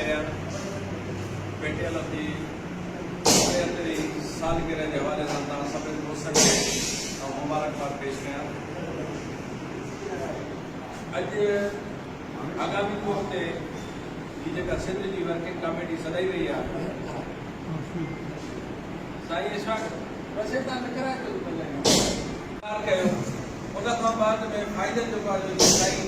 पहिरियां पेटियल जी सालगिरह के हवाले से तव्हां सभिनी दोस्तनि खे मुबारकबाद पेश कयां। अॼु आगामी तौर ते ही जेका सिंध जी वर्किंग कमेटी सदाई रही आहे साईं इशफाक वैसे तव्हां न कराए कयो उन खां बाद में फ़ाइदनि जो साईं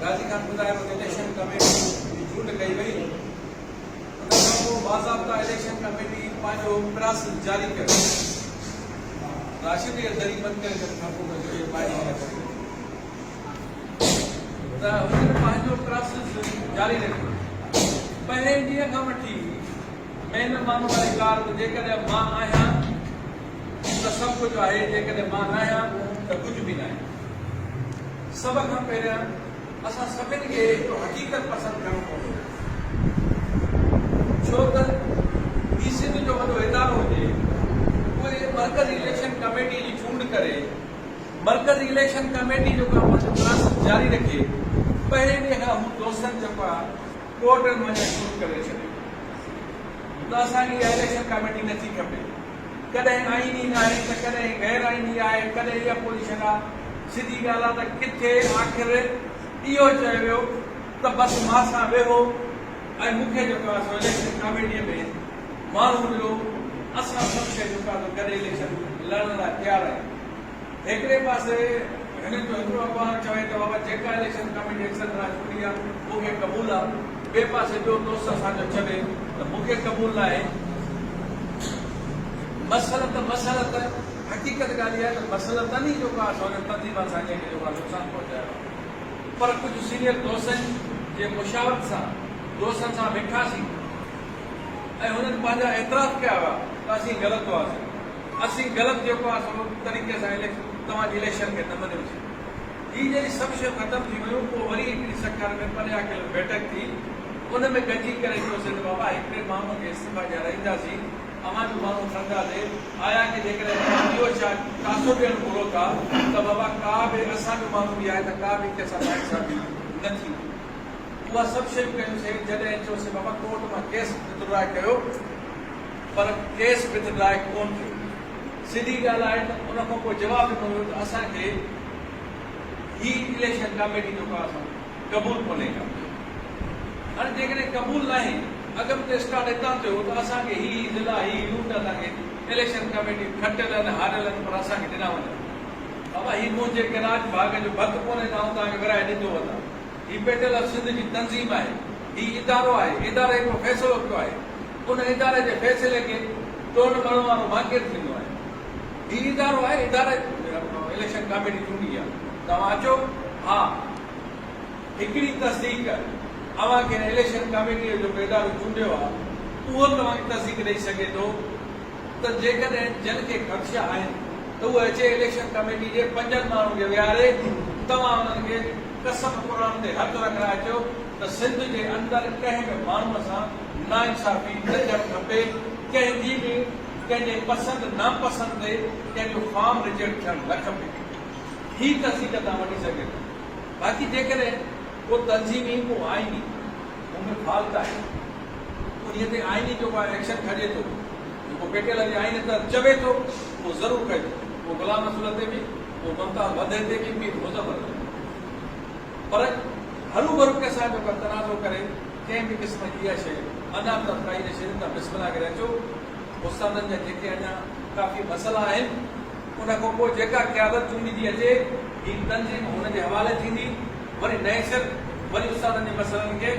गाज़ी खान ॿुधायो इलेक्शन कमेटी जी चूंड कई वई। उन खां पोइ बाज़ाब्ता इलेक्शन कमेटी पंहिंजो प्रोसेस जारी कयो। राशिद खे ज़री बंदि करे हुननि पंहिंजो प्रोसेस जारी रखियो। पहिरें ॾींहं खां वठी मेन माण्हू वारी ॻाल्हि जेकॾहिं मां आहियां त सभु कुझु आहे, जेकॾहिं मां न आहियां त कुझु बि न आहे। सभ खां पहिरियां असां सभिनी खे हक़ीक़त पसंदि करणु पवंदो, छो त ॿी सिंध जो वॾो इदारो हुजे उहे मर्कज़ी इलेक्शन कमेटी जी चूंड करे मर्कज़ी इलेक्शन कमेटी जेको आहे प्रोसेस जारी रखे। पहिरें ॾींहं खां हू दोस्तनि जेको आहे कोर्टनि वञणु शुरू करे छॾियो त असांखे इहा इलेक्शन कमेटी नथी खपे। कॾहिं आईनी आहे त कॾहिं गैर आईनी आहे, कॾहिं इहा पोज़ीशन आहे। सिधी ॻाल्हि आहे त किथे आख़िर इहो चयो वियो त बसि मां सां वेहो ऐं मूंखे जेको आहे सो इलेक्शन कमेटीअ में माण्हू मिलो, असां सभु शइ जेको आहे गॾु इलेक्शन लड़ण लाइ तयारु आहियूं। हिकिड़े पासे हिन जो हिकिड़ो अख़बार चवे त बाबा जेका इलेक्शन कमेटी अक्सर राज चूंडी आहे मूंखे क़बूल आहे, ॿिए पासे ॿियो दोस्त असांजो चवे त मूंखे क़बूल न आहे। मसलत हक़ीक़त ॻाल्हि आहे त मसलतनि ई जेको आहे सो तंज़ीम असांखे जेको आहे नुक़सानु पहुचायो। पर कुझु सीनियर दोस्तनि जे मुशावरत सां दोस्तनि सां वेठासीं ऐं हुननि पंहिंजा एतिराफ़ कया हुआ त असीं ग़लति हुआसीं, असीं ग़लति जेको आहे सो तरीक़े सां तव्हांजी इलेक्शन खे न मञियोसीं। ही जॾहिं सभु शयूं ख़तमु थी वियूं पोइ वरी हिकिड़ी सरकार में परियां कयल बैठक थी, उन में गॾिजी करे चयोसीं त बाबा हिकिड़े माण्हू खे इस्तीफ़ा ॾियाराईंदासीं, अवां जो माण्हू खणंदासीं। आया की जेकॾहिं इहो छा कासो ॾियणु घुरो था त बाबा का बि असांजो माण्हू बि आहे त का बि कंहिंसां नाइंसाफ़ी न थी। उहा सभु शयूं कयूंसीं। जॾहिं चयोसीं बाबा कोर्ट मां केस विथड्रॉ कयो, पर केस विथड्रॉ कोन थियो। सिधी ॻाल्हि आहे त उन खां पोइ जवाबु ॾिनो वियो त असांखे ही इलेक्शन कमेटी जेको आहे असां क़बूल कोन्हे का। हाणे जेकॾहिं क़बूल न आहे अॻिते स्टार्ट हितां थियो त असांखे ही ज़िला ही लूट असांखे इलेक्शन कमेटी खटियल आहिनि, हारियल आहिनि, पर असांखे ॾिना वञनि। बाबा ही मुंहिंजे गिराज भाग जो भत कोन्हे त आउं तव्हांखे विराए ॾींदो वञा। ही पेटियल सिंध जी तंज़ीम आहे, ही इदारो आहे, इदारे हिकिड़ो फ़ैसिलो कयो आहे, उन इदारे जे फ़ैसिले खे तोड़ करण वारो मांकेर थींदो आहे। ही इदारो आहे, इदारे इलेक्शन कमेटी चूंडी आहे। तव्हां अचो, हा हिकिड़ी तस्दीक अव्हांखे इलेक्शन कमेटीअ जो इदारो चूंडियो आहे उहो तव्हांखे तस्दीक ॾेई सघे थो त जेकॾहिं जिन खे ख़दशा आहिनि त उहे अचे इलेक्शन कमेटी जे 5 माण्हुनि खे विहारे तव्हां उन्हनि खे कसम क़ुरान ते हथ रखाए अचो त सिंध जे अंदरि कंहिं बि माण्हूअ सां नाइंसाफ़ी न थियणु खपे, कंहिंजी बि कंहिंजे पसंदि नापसंदि ते कंहिंजो फॉर्म रिजेक्ट थियणु न खपे। ही तस्दीक तव्हां वठी सघे थो। बाक़ी जेकॾहिं को तंज़ीमी को आईनी उनमें फाल्ट आहे, उन ते आईनी जो एक्शन खणे थो, जेको पेटियल जी आईन त चवे थो उहो ज़रूरु कयो, उहो गुलाम रसूल ते बि, उहो मुमताज़ वधे ते बि मुज़फ़र ते। पर हरू भरू कंहिंसां जेको तनाज़ो करे कंहिं बि क़िस्म जी इहा शइ अञा त काई न शइ त बिस्मिल्लाह करे अचो। उस्तादनि जा जेके अञा काफ़ी मसइला आहिनि उन खां पोइ जेका क़यादत चूंडी थी अचे ही तंज़ीम हुनजे हवाले थींदी। वरी नए सिर वरी उस्तादनि जे मसइलनि खे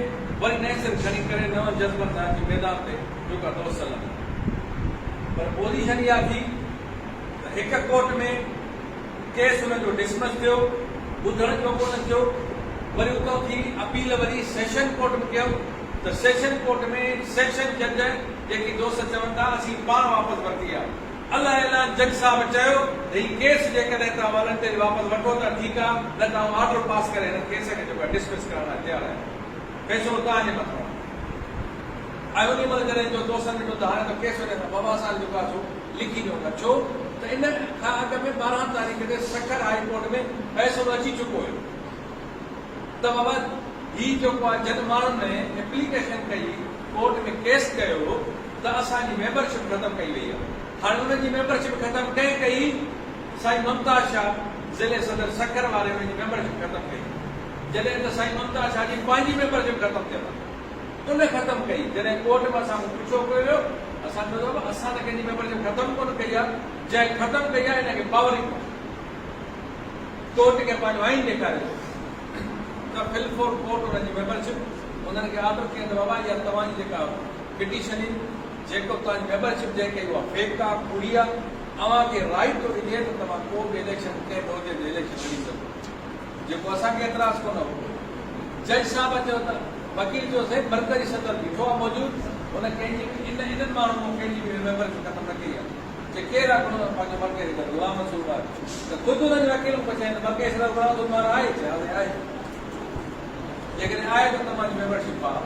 वरी नए सिर खणी करे नवं जज़्बनि सां मैदान ते जेको आहे दोस्त हलंदा। पर पोज़ीशन इहा थी त हिक कोर्ट में केस हुनजो डिसमिस थियो, ॿुधण जो कोन थियो, वरी उतां थी अपील वरी सेशन कोर्ट में कयूं त सेशन कोर्ट में सेशन जज जेकी दोस्त चवनि था असीं पाण वापसि वरिती आहे। अलाह अलाह जज साहब चयो त ही केस जेकॾहिं तव्हां वॉलंटियर वापसि वठो त ठीकु आहे, न तव्हां ऑर्डर पास करे हिन केस खे जेको आहे डिसमिस करण लाइ तयारु आहे। फ़ैसिलो तव्हांजे मथां आहे। ऐं उन महिल जॾहिं जो दोस्तनि ॾिठो त हाणे त केस वञे त बाबा साहिब जेको आहे सो लिखी ॾियो था। छो त इन खां अॻु में 12 तारीख़ ते सखर हाई कोर्ट में फ़ैसिलो अची चुको हुयो त बाबा ही जेको आहे जॾहिं माण्हुनि एप्लीकेशन कई कोर्ट में केस कयो त असांजी मेंबरशिप ख़तम कई वई आहे। हाणे उन्हनि जी मेंबरशिप ख़तम कंहिं कई? साईं मुमताज़ शाह ज़िले सदर सखर वारे हुनजी मेंबरशिप ख़तम कई। जॾहिं त साईं मुमताज़ शाह जी पंहिंजी मेंबरशिप ख़तम थियल उन ख़तम कई। जॾहिं कोर्ट में असां पुछो पियो असां चयो असां त कंहिंजी मेंबरशिप ख़तम कोन कई आहे, जंहिं ख़तम कई आहे हिनखे पावर ई कोन्हे। कोर्ट खे पंहिंजो आइन ॾेखारियो त फिलफोर कोर्ट हुनजी मेंबरशिप उन्हनि खे ऑर्डर कयो त बाबा इहा तव्हांजी जेका पिटीशन जेको तव्हांजी मेंबरशिप जंहिं कई उहा फेक आहे, कूड़ी आहे। अव्हांखे राइट थो ॾिजे त तव्हां को बि इलेक्शन कंहिं दौर जे इलेक्शन लड़ी सघो, जेको असांखे एतिराज़ कोन हो। जज साहब चयो त वकील जो साईं मरकज़ी सदर बीठो आहे मौजूदु, हुन कंहिंजी इन्हनि माण्हुनि कंहिंजी बि मेंबरशिप ख़तम न कई आहे। जे केरु आहे कोन पंहिंजो मरकज़ी सदर गुलाम मंसूर आहे त ख़ुदि हुननि वकील खे पुछाईं त मरकज़ी सदर गुलाम मंसूर आहे छा? आहे। जेकॾहिं आहे त तव्हांजी मेंबरशिप आहे।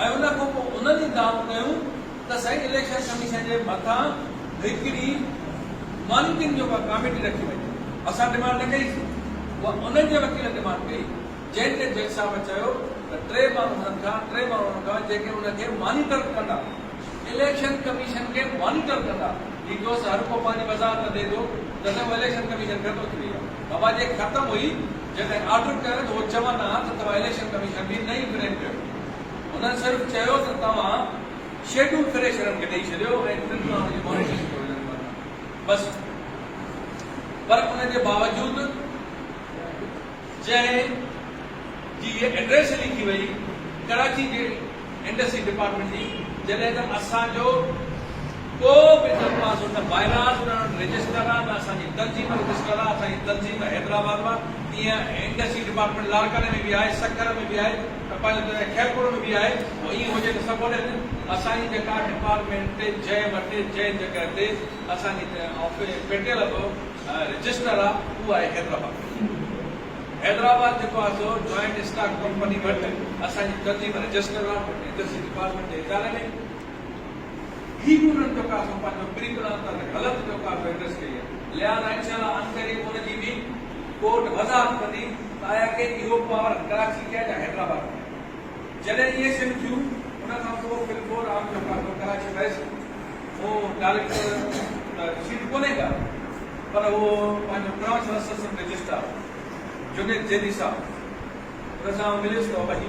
ऐं उन खां पोइ उन्हनि ई दावो कयूं त साईं इलेक्शन कमीशन जे मथां हिकिड़ी मॉनिटरिंग जो कमेटी रखी वई। असां डिमांड न कईसीं, उहा उन्हनि जे वकील डिमांड कई, जंहिं ते जज साहब चयो त टे माण्हू खां जेके उनखे मॉनिटर कंदा, इलेक्शन कमीशन खे मॉनिटर कंदा। ही दोस्त हर को पंहिंजी वज़ाहत ॾे थो त इलेक्शन कमीशन ख़तम थी वई आहे। बाबा जे ख़तम हुई जॾहिं ऑर्डर कयो त उहो चवंदा त तव्हां इलेक्शन कमीशन बि नई फ्रेम कयो। उन्हनि सिर्फ़ु चयो त तव्हां शेड्यूल फ्रेशरनि खे ॾेई छॾियो ऐं टिनि माण्हुनि जी मॉनिटरिंग कयो बसि। पर उन जे बावजूदि जंहिं जी एड्रेस लिखी वई कराची जे इंडस्ट्री डिपार्टमेंट जी, जॾहिं त असांजो को बि दरख़्वास्त न बायराज़ न रजिस्टर आहे, न असांजी तंज़ीम रजिस्टर आहे। असांजी तंज़ीम हैदराबाद मां ईअं इंडस्ट्री डिपार्टमेंट लाड़काने में बि आहे, सखर में बि आहे, पंहिंजे खैरपुर में बि आहे। ईअं हुजे त सभु ॾियनि। असांजी जेका डिपार्टमेंट ते जंहिं जॻह ते असांजी पेटियल रजिस्टर आहे उहा आहे हैदराबाद जेको आहे सो जॉइंट स्टॉक कंपनी वटि असांजी तंज़ीम रजिस्टर आहे इंडस्ट्री डिपार्टमेंट जे इदारे में। ही बि उन्हनि जेको आहे पंहिंजो प्री प्लान ग़लति जेको आहे एड्रेस कई आहे। लिहाज़ा इनशाअल्लाह अंतरी उनजी बि कोर्ट वज़ाहत कंदी त आया के इहो पावर कराची खे या हैदराबाद में। जॾहिं इहे शयूं थियूं उन खां पोइ फिलफोर आम जेको आहे कराची वयसि, उहो डायरेक्टर सीट कोन्हे का, पर उहो पंहिंजो crown assistant registrar Junaid Zaidi साहब उन सां मिलियुसि त ही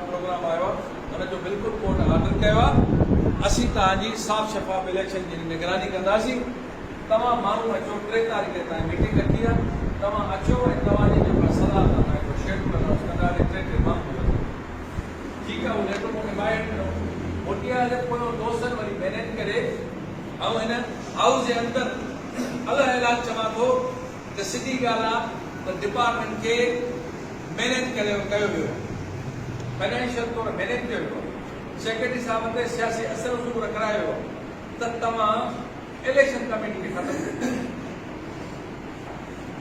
प्रोग्राम आयो आहे, हुनजो बिल्कुलु कोर्ट ऑर्डर कयो आहे असीं तव्हांजी साफ़ शफ़ाफ़ इलेक्शन जी निगरानी कंदासीं। तव्हां माण्हू अचो, 3 तारीख़ ताईं मीटिंग रखी आहे, तव्हां अचो ऐं तव्हांजी जेका सलाह तव्हां शेड्यूल कंदासीं 3 माण्हू। ठीकु आहे, उहो लेटर मूंखे ॿाहिरि ॾिनो। मोटिया जे पोइ दोस्तनि वरी मैनेज करे ऐं हिन हाउस जे अंदरि अलाह अलाह चवां थो त सिधी ॻाल्हि आहे त डिपार्टमेंट खे मैनेज कयो वियो, फाइनेंशियल तौर मैनेज कयो वियो। सेक्रेटरी साहब ते सियासी असर उसूल रखायो त तव्हां इलेक्शन कमेटी खे ख़तमु कयो।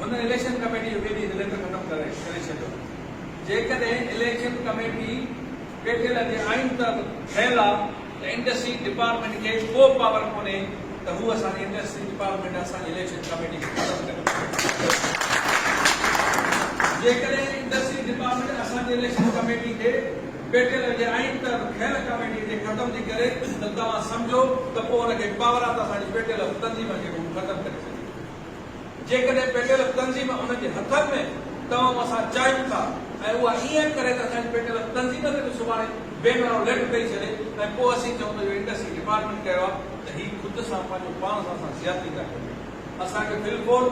हुन इलेक्शन कमेटी जो ॿिए ॾींहुं लेटर ख़तमु करे छॾियो। जेकॾहिं इलेक्शन कमेटी पेटियल जे आइन तहत ठहियल आहे त इंडस्ट्री डिपार्टमेंट खे को पावर कोन्हे त हू असांजी इंडस्ट्री डिपार्टमेंट असांजी इलेक्शन कमेटी खे ख़तमु करे। जेकॾहिं इंडस्ट्री डिपार्टमेंट असांजी इलेक्शन कमेटी खे पेटियल जे आइन तहत ठहियल कमेटी खे ख़तमु थी करे त तव्हां सम्झो त पोइ हुनखे पावर आहे त असांजी पेटियल तंज़ीम खे ख़तमु करे छॾे। जेकॾहिं पेटियल तंज़ीम उनजे हथनि में तव्हां असां चाहियूं था ऐं उहा ईअं करे त असांजी पेटियल तंज़ीम ते बि सुभाणे बेनरो लेटर ॾेई छॾे ऐं पोइ असीं चऊं त इंडस्ट्री डिपार्टमेंट कयो आहे त हीउ ख़ुदि सां पंहिंजो पाण सां असां ज़्यादती था कयूं। असांखे बिल्कुलु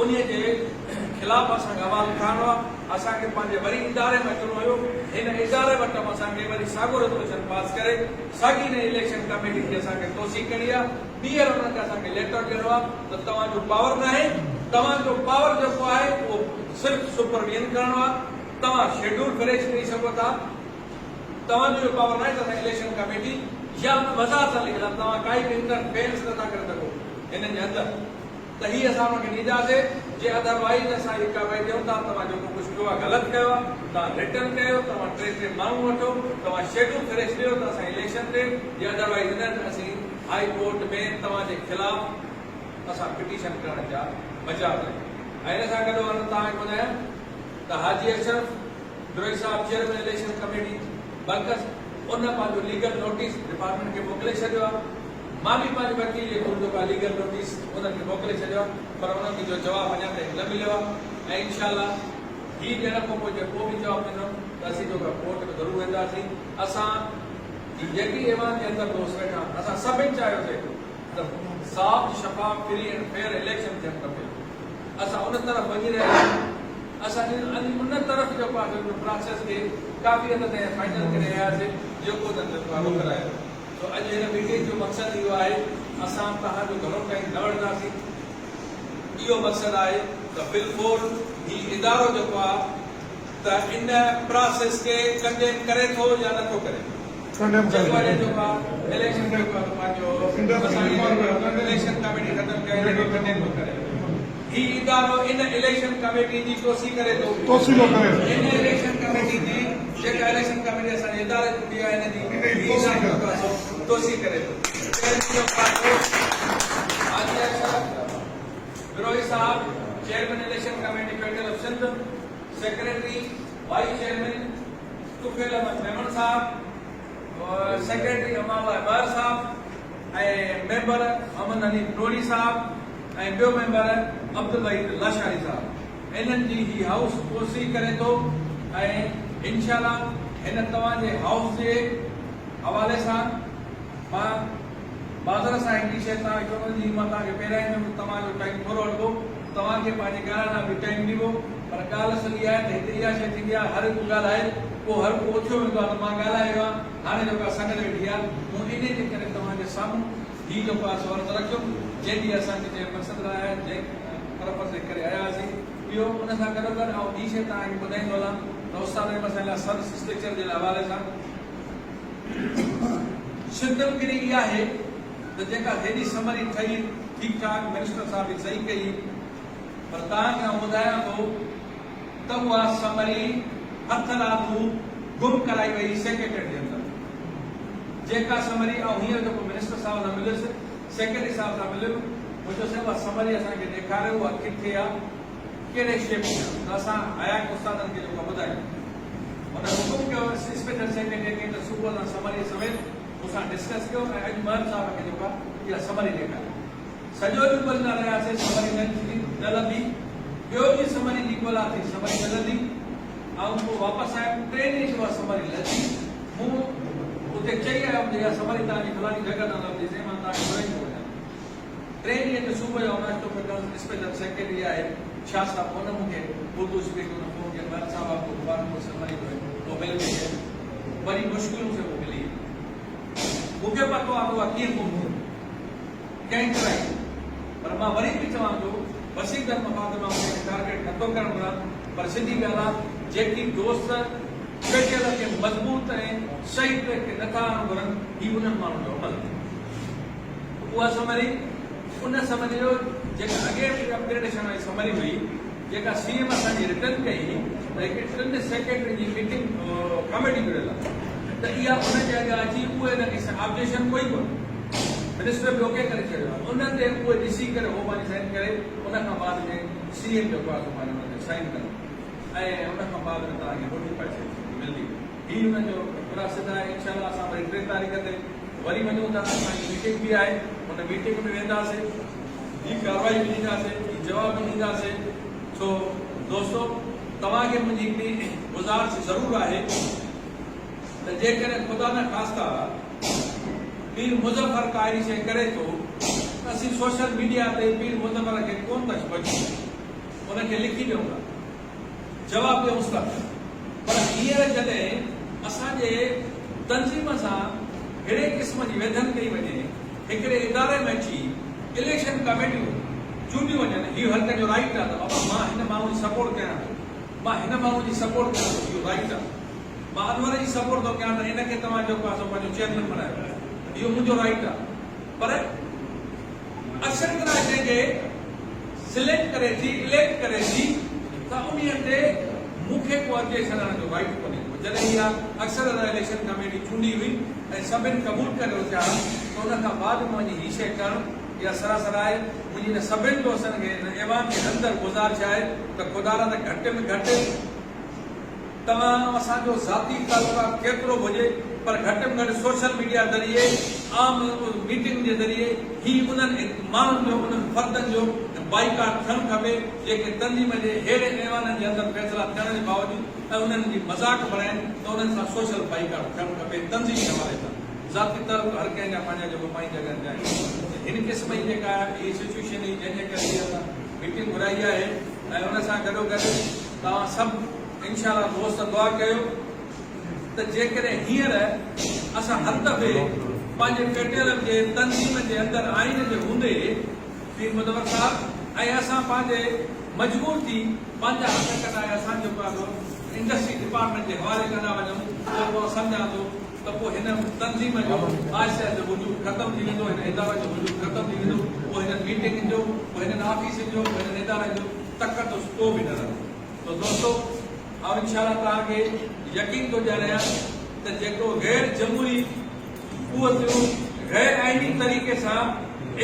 उन जे ख़िलाफ़ असांखे आवाज़ उठाइणो आहे। असांखे पंहिंजे वरी इदारे में अचिणो हुयो, हिन इदारे वटि असांखे वरी साॻियो रेजोल्यूशन पास करे साॻी न इलेक्शन कमेटी खे असांखे तोसी करणी आहे। ॿीहर हुननि खे असांखे लेटर ॾियणो आहे त तव्हांजो पावर न आहे, तव्हांजो पावर जेको आहे उहो सिर्फ़ु सुपरविजन करणो आहे। तव्हां शेड्यूल फ्रेश ॾेई सघो था, तव्हांजो पावर न आहे त इलेक्शन कमेटी या वज़ाहत सां लिखियलु आहे तव्हां काई बि इंटरफेरेंस नथा करे सघो हिननि जे अंदरि। त हीअ असां हुनखे ॾींदासीं। जे अदरवाइज़ असां इहा कार्रवाई कयूं था, तव्हां जेको कुझु कयो आहे ग़लति कयो आहे, तव्हां रिटर्न कयो, तव्हां 3 माण्हू वठो, तव्हां शेड्यूल फ्रेश ॾियो त असां इलेक्शन ते, जे अदरवाइज़ न असीं हाई कोर्ट में तव्हांजे ख़िलाफ़ असां पिटीशन करण जा मजाक आहियूं। ऐं हिन सां गॾु तव्हांखे ॿुधायां त हाजी अशरफ विरोही साहब चेयरमैन इलेक्शन कमेटी बरकस उन पंहिंजो लीगल नोटिस डिपार्टमेंट खे मोकिले छॾियो आहे। मां बि पंहिंजे वकील जे थ्रू जेको आहे लीगल नोटिस उन्हनि खे मोकिले छॾियो आहे, पर उन्हनि जो जवाबु अञा ताईं न मिलियो आहे। ऐं इनशाला हीउ ॾियण खां पोइ जेको बि जवाबु ॾींदुमि त असीं जेको कोर्ट में ज़रूरु वेंदासीं। असां जेकी ऐवान जे अंदरि दोस्त वेठा असां सभिनी चाहियोसीं त साफ़ शफ़ाफ़ फ्री एंड फेयर इलेक्शन थियणु खपे। असां उन तरफ़ वञी रहिया आहियूं। असां उन तरफ़ जेको आहे प्रोसेस खे काफ़ी हद ताईं फाइनल करे रहियासीं जेको करायो। तो अॼु हिन मीटिंग जो मक़सदु इहो आहे असां तव्हांजो घणो टाइम न वठंदासीं। इहो मक़सदु आहे त बिल्कुल हीउ इदारो जेको आहे त इन प्रोसेस खे कंडेम करे थो या नथो करे। इलेक्शन कमेटी ख़त्म कयो करे ही इदारो इन इलेक्शन कमेटी जी तोसी करे थो। इन इलेक्शन कमेटी जी जेका इलेक्शन कमेटी असांजे इदारे चूंडी आहे हिन जी तोसी करे थो। विरोही साहब chairman election committee federal of Sindh, secretary vice chairman Tufail Ahmed Memon साहब, सेक्रेटरी अमाउल्ला बर साहब ऐं मेंबर अमन अली नोड़ी साहब ऐं ॿियो मेंबर अब्दुल वहीद लाशारी साहब, इन्हनि जी ही हाउस कोसी करे थो। ऐं इंशाल्लाह हिन तव्हांजे हाउस जे हवाले सां मां बाज़ार सां हिकिड़ी शइ तव्हांखे चवण जी मां तव्हांखे पहिरियां ई तव्हांजो टाइम थोरो वठिबो, तव्हांखे पंहिंजे ॻाल्हाइण लाइ बि टाइम ॾिबो, पर ॻाल्हि सॼी आहे त हिते इहा शइ थींदी आहे हर हिकु ॻाल्हि आहे पोइ हर को ओछो वेंदो आहे त मां ॻाल्हायो आहे हाणे जेको आहे संगत वेठी आहे। मूं इन जे करे तव्हांजे साम्हूं हीउ जेको आहे सवाल रखियुमि जंहिं ॾींहुं असांखे जंहिं मक़सदु लाइ जंहिं तरफ़ जे करे आयासीं। इहो उन सां गॾो गॾु ऐं ॿी शइ तव्हांखे ॿुधाईंदो हलां त उस्ताद मसइला सर्विस स्ट्रक्चर जे हवाले सां सिंधगिरी इहा आहे त जेका हेॾी समरी ठही ठीकु ठाक मिनिस्टर साहब बि सही कई, पर तव्हांखे आउं ॿुधायां थो त उहा समरी हथ राति गुम कराई वई सेक्रेटरी जे अंदरि। जेका समरी ऐं हींअर जेको मिनिस्टर साहब सां मिलियुसि सेक्रेटरी साहब सां मिलियुमि मुंहिंजो साहिबु उहा समरी असांखे ॾेखारियो उहा किथे आहे कहिड़े शेप में आहे। त असां आया उस्तादनि खे जेको ॿुधायूं हुन हुकुम कयो इंस्पेक्टर सेक्रेटरी खे त सुबुह सां समरी समेत मूंसां डिस्कस कयो ऐं अॼु महर साहब खे जेको आहे इहा समरी ॾेखारी। सॼो ॾींहुं ॻोल्हींदा रहियासीं समरी न लधी, ॿियो ॾींहुं समरी जी ॻोल्हा थी समरी न लधी ऐं पोइ वापसि आयुमि टे ॾींहं जो आहे समरी लधी। मूं उते चई आयुमि त इहा समरी तव्हांजी फलाणी जॻह न लभंदी जंहिं मां तव्हांखे घुराईंदो वञा। टे ॾींहं ते सुबुह जो नाश्तो कयो इंस्पेक्टर सेक्रेटरी आहे शाह साहब हुन मूंखे उर्दू स्पीकर हुन फोन कयो महर साहब आपको दोबारा को समरी वो मिल गई है, बड़ी मुश्किलों से वो मिली। मूंखे पतो आहे उहा कीअं गुम थी कंहिं कराई, पर मां वरी बि चवां थो वसीदर मफ़ाद मां मूंखे टारगेट नथो करणु घुरां, पर सिधी ॻाल्हि आहे जेकी दोस्त पेटियल खे मज़बूत ऐं सही तरीक़े नथा आणणु घुरनि हीउ उन्हनि माण्हुनि जो अमल। उहा समरी उन समरी जो जेका अॻे अपग्रेडेशन वारी समरी हुई जेका सीएम असांजी रिटर्न कई त हिकु टिनि सेक्रेटरी जी मीटिंग कमेटी जुड़ियल आहे त इहा उन जे अॻियां अची उहे हिन खे ऑब्जेक्शन कोई कोन्हे मिनिस्टर बि ओके करे छॾियो आहे। उन ते उहे ॾिसी करे उहो पंहिंजी साइन करे उन खां बाद में सीएम जेको आहे पंहिंजो हुन ते साइन कंदो ऐं उन खां बाद में तव्हांखे नोटिफिकेशन मिलंदी। हीउ हुनजो पूरा सिधा आहे। इंशाल्लाह असां वरी 3 तारीख़ ते वरी वञूं था, असांजी मीटिंग बि आहे, हुन मीटिंग में वेंदासीं, हीअ कार्रवाई बि ॾींदासीं, हीअ जवाब बि ॾींदासीं। छो दोस्तो तव्हांखे मुंहिंजी हिकिड़ी गुज़ारिश ज़रूरु आहे त जेकॾहिं ख़ुदा न ख़ास्ता पीर मुज़फ़र का अहिड़ी शइ करे थो त असीं सोशल मीडिया ते पीर मुज़फ़र खे कोन था बचूं, उनखे लिखी ॾियूं था, जवाबु ॾियूंसि था। पर हींअर जॾहिं असांजे तंज़ीम सां अहिड़े क़िस्म जी वेधन कई वञे हिकिड़े इदारे में अची इलेक्शन कमेटियूं चूंडियूं वञनि, इहो हर कंहिंजो राइट आहे त बाबा मां हिन माण्हू जी सपोर्ट कयां थो, मां हिन माण्हू जी सपोर्ट कयां थो, इहो राइट आहे। मां अनवर जी सपोर्ट थो कयां त हिनखे तव्हां जेको आहे पंहिंजो चेयरमैन बनायो, इहो मुंहिंजो राइट आहे। पर अक्सर तरह जंहिंखे सिलेक्ट करे थी इलेक्ट करे थी त उन ते मूंखे को ऑब्जेक्शन आणण जो राइट कोन्हे। जॾहिं इहा अक्सर इलेक्शन कमेटी चूंडी हुई ऐं सभिनि क़बूल करे थिया त उन खां बाद मुंहिंजी हीअ शइ करणु इहा सरासर आहे। मुंहिंजी हिन सभिनि दोस्तनि खे हिन ऐवान जे अंदरि गुज़ारिश आहे त ख़ुदा त घटि में घटि तमाम असांजो ज़ाती तालुकात केतिरो बि हुजे पर घटि में घटि सोशल मीडिया ज़रिए आम मीटिंग के ज़रिए ही उन्हनि माण्हुनि जो उन्हनि फर्दनि जो बाइकाट थियणु खपे जेके तंज़ीम जे अहिड़े ऐवाननि जे अंदरि फ़ैसिला थियण जे बावजूदि ऐं उन्हनि जी मज़ाक बणाइनि त उन्हनि सां सोशल बाइकाट थियणु खपे तंज़ीम हवाले सां ज़ाती तालुक हर कंहिं जा पंहिंजा जेको पंहिंजी जॻहियुनि जा आहिनि हिन क़िस्म जी जेका इहा सिचुएशन हुई जंहिंजे करे असां मीटिंग घुराई आहे ऐं उन सां गॾोगॾु तव्हां सभु इंशाअल्लाह दोस्त दुआ कयो त जेकॾहिं हींअर असां हर दफ़े पंहिंजे पेट्रोल जे तंज़ीम जे अंदरि आइन जे हूंदे पीर मुदवर साहब ऐं असां पंहिंजे मजबूर थी पंहिंजा हक़ कढाए असां जेको आहे इंडस्ट्री डिपार्टमेंट जे हवाले कंदा वञूं त पोइ सम्झां थो त पोइ हिन तंज़ीम जो आहिस्ते आहिस्ते वजूद ख़तमु थी वेंदो हिन इदारे जो वजूद ख़तमु थी वेंदो पोइ हिन मीटिंग जो पोइ हिननि ऑफिस जो पोइ हिननि इदारे जो तक तो को बि न रहंदो तो दोस्तों और इंशाअल्लाह तव्हांखे यकीन थो ॾियारायां त जेको गैर जमहूरी कुवतूं गैर आइनी तरीक़े सां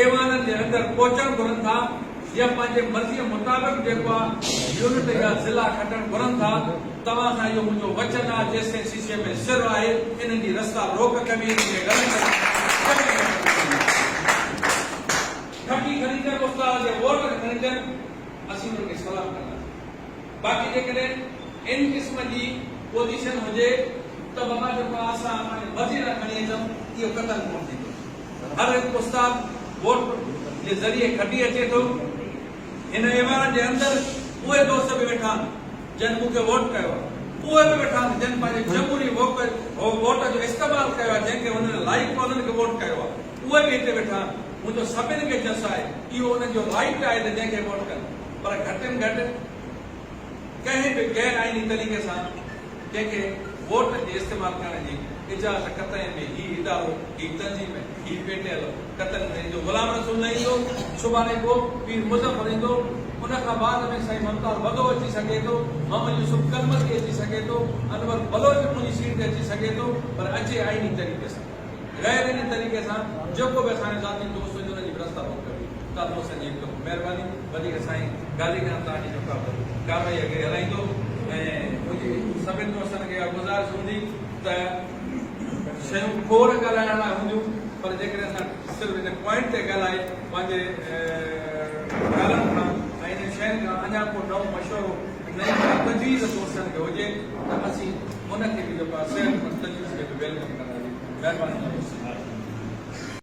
ऐवाननि जे अंदरि पहुचणु घुरनि था या पंहिंजे मर्ज़ीअ मुताबिक़ जेको आहे यूनिट या ज़िला खटणु घुरनि था तव्हां सां इहो मुंहिंजो वचन आहे जेसिताईं शीशे में सिर आहे इन्हनि जी रस्ता रोक कबी खटी ख़रीदनि उस्ताद जे वोट ख़रीदनि असीं उन्हनि खे सलाह कंदासीं बाक़ी जेकॾहिं इन क़िस्म जी पोजीशन हुजे त बाबा जेको असां पंहिंजे मर्ज़ी सां खणी अचूं इहो क़तल कोन थींदो हर हिकु उस्ताद वोट जे ज़रिए खटी अचे थो हिन ऐवान जे अंदरि उहे दोस्त बि वेठा आहिनि जन मूंखे वोट कयो आहे उहे बि वेठा आहिनि जन पंहिंजे जमहूरी वोट जो इस्तेमालु कयो आहे जंहिंखे हुननि लाइक उन्हनि खे वोट कयो आहे उहे बि हिते वेठा आहिनि मुंहिंजो सभिनि खे जस आहे इहो उन्हनि जो राइट आहे त जंहिंखे वोट कनि पर घटि में घटि कंहिं बि गैर आइनी तरीक़े सां कंहिंखे वोट जे इस्तेमालु करण जी इजाज़त कतई में ही इदारो ही तंज़ीम ही पेटियल कतल में जो गुलाम रसूल न ईंदो सुभाणे को पीर मुज़फ़र ईंदो उन खां बाद में साईं मुमताज़ वॻो अची सघे थो मोहम्मद यूसुफ कलमती अची सघे थो अनवर बलोच मुंहिंजी सीट ते अची सघे थो पर अचे आइनी तरीक़े सां गैर आइनी तरीक़े सां जेको बि असांजे ज़ाती दोस्त हुजे हुनजी बि रस्ता रोक कयो तव्हां दोस्तनि जी महिरबानी वधीक साईं ॻाल्हि खां तव्हांजी जेका कार्रवाई अॻे हलाईंदो ऐं मुंहिंजी सभिनी दोस्तनि खे गुज़ारिश हूंदी त शयूं खोड़ ॻाल्हाइण लाइ हूंदियूं पर जेकॾहिं असां सिर्फ़ु हिन पॉइंट ते ॻाल्हाए पंहिंजे ॻाल्हियुनि खां ऐं हिन शयुनि खां अञा को नओं मशवरो नई तजवीज़ दोस्तनि खे हुजे त असीं उनखे बि जेको आहे सिहतमंद तजवीज़ खे बि वेलकम कंदासीं महिरबानी